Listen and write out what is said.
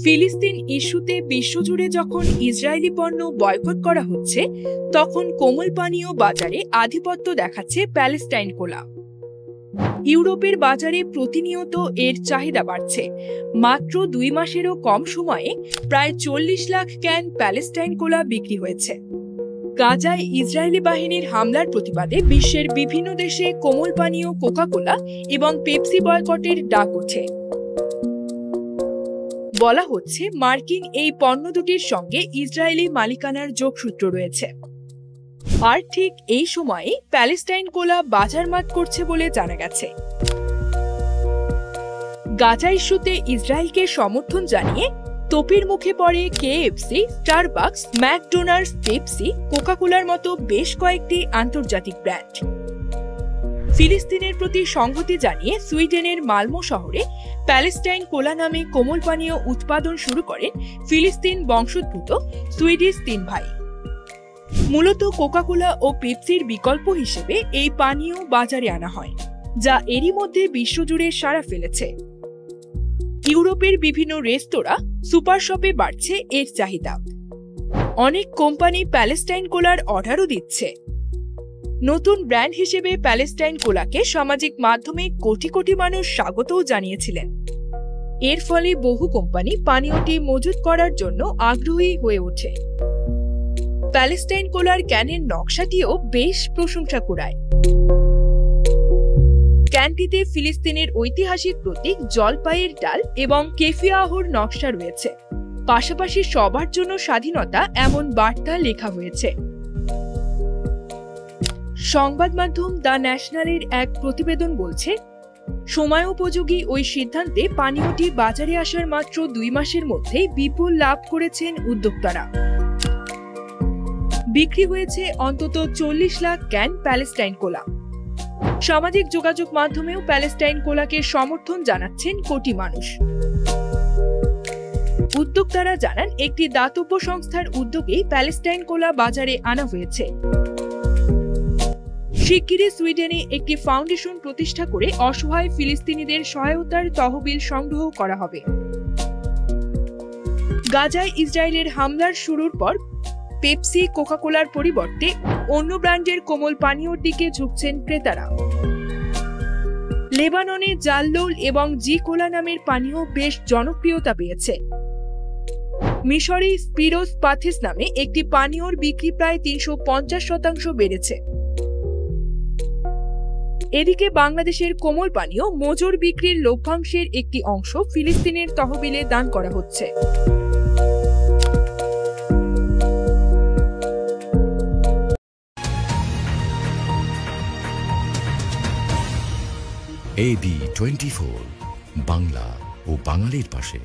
ফিলিস্তিন ইস্যুতে বিশ্বজুড়ে যখন ইসরায়েলি পণ্য বয়কট করা হচ্ছে, তখন কোমল পানীয় বাজারে আধিপত্য দেখাচ্ছে প্যালেস্টাইন কোলা। ইউরোপের বাজারে প্রতিনিয়ত এর চাহিদা বাড়ছে। মাত্র 2 মাসেরও কম সময়ে প্রায় 40 লাখ ক্যান প্যালেস্টাইন কোলা বিক্রি হয়েছে। গাজায় ইসরায়েলি বাহিনীর হামলার প্রতিবাদে বিশ্বের বিভিন্ন দেশে কোমল পানীয় কোকা কোলা এবং পেপসি বয়কটের ডাক ওঠে। বলা হচ্ছে, মার্কিন এই পণ্য দুটির সঙ্গে ইসরায়েলি মালিকানার যোগসূত্র রয়েছে। আর ঠিক এই সময়ে প্যালেস্টাইন কোলা বাজার মাত করছে বলে জানা গেছে। গাজা ইস্যুতে ইসরায়েলকে সমর্থন জানিয়ে তোপের মুখে পড়ে কেএফসি, স্টারবাকস, ম্যাকডোনাল্ডস, পেপসি, কোকা কোলার মতো বেশ কয়েকটি আন্তর্জাতিক ব্র্যান্ড। ফিলিস্তিনের প্রতি সংহতি জানিয়ে সুইডেনের মালমো শহরে প্যালেস্টাইন কোলা নামে কোমল পানীয় উৎপাদন শুরু করেন ফিলিস্তিন বংশোদ্ভূত সুইডিশ 3 ভাই। মূলত কোকা কোলা ও পেপসির বিকল্প হিসেবে এই পানীয় বাজারে আনা হয়, যা এরই মধ্যে বিশ্বজুড়ে সাড়া ফেলেছে। ইউরোপের বিভিন্ন রেস্তোরাঁ, সুপার শপে বাড়ছে এর চাহিদা। অনেক কোম্পানি প্যালেস্টাইন কোলার অর্ডারও দিচ্ছে। নতুন ব্র্যান্ড হিসেবে প্যালেস্টাইন কোলাকে সামাজিক মাধ্যমে কোটি কোটি মানুষ স্বাগতও জানিয়েছিলেন। এর ফলে বহু কোম্পানি পানীয়টি মজুত করার জন্য আগ্রহী হয়ে ওঠে। প্যালেস্টাইন কোলার ক্যানের নকশাটিও বেশ প্রশংসা কুড়ায়। ক্যানটিতে ফিলিস্তিনের ঐতিহাসিক প্রতীক জলপাইয়ের ডাল এবং কেফিয়াহর নকশা রয়েছে। পাশাপাশি সবার জন্য স্বাধীনতা এমন বার্তা লেখা হয়েছে। সংবাদ মাধ্যম দ্য ন্যাশনালের এক প্রতিবেদন বলছে, সময়োপযোগী ওই সিদ্ধান্তে পানীয়টি বাজারে আসার মাত্র 2 মাসের মধ্যেই বিপুল লাভ করেছেন উদ্যোক্তারা। বিক্রি হয়েছে অন্তত 40 লাখ ক্যান প্যালেস্টাইন কোলা। সামাজিক যোগাযোগ মাধ্যমেও প্যালেস্টাইন কোলাকে সমর্থন জানাচ্ছেন কোটি মানুষ। উদ্যোক্তারা জানান, একটি দাতব্য সংস্থার উদ্যোগেই প্যালেস্টাইন কোলা বাজারে আনা হয়েছে। শিগগিরই সুইডেনে একটি ফাউন্ডেশন প্রতিষ্ঠা করে অসহায় ফিলিস্তিনিদের সহায়তার তহবিল সংগ্রহ করা হবে। গাজায় ইসরায়েলের হামলার শুরুর পর পেপসি, কোকা কোলার পরিবর্তে অন্য ব্র্যান্ডের কোমল পানীয়র দিকে ঝুঁকছেন ক্রেতারা। লেবাননে জাল্লৌল এবং জি কোলা নামের পানীয় বেশ জনপ্রিয়তা পেয়েছে। মিশরে স্পিরোস পাথেস নামে একটি পানীয়র বিক্রি প্রায় 350% বেড়েছে। এদিকে বাংলাদেশের কোমল পানীয় মজুর বিক্রির লভ্যাংশের একটি অংশ ফিলিস্তিনের তহবিলে দান করা হচ্ছে। AB24 বাংলা ও বাঙালির পাশে।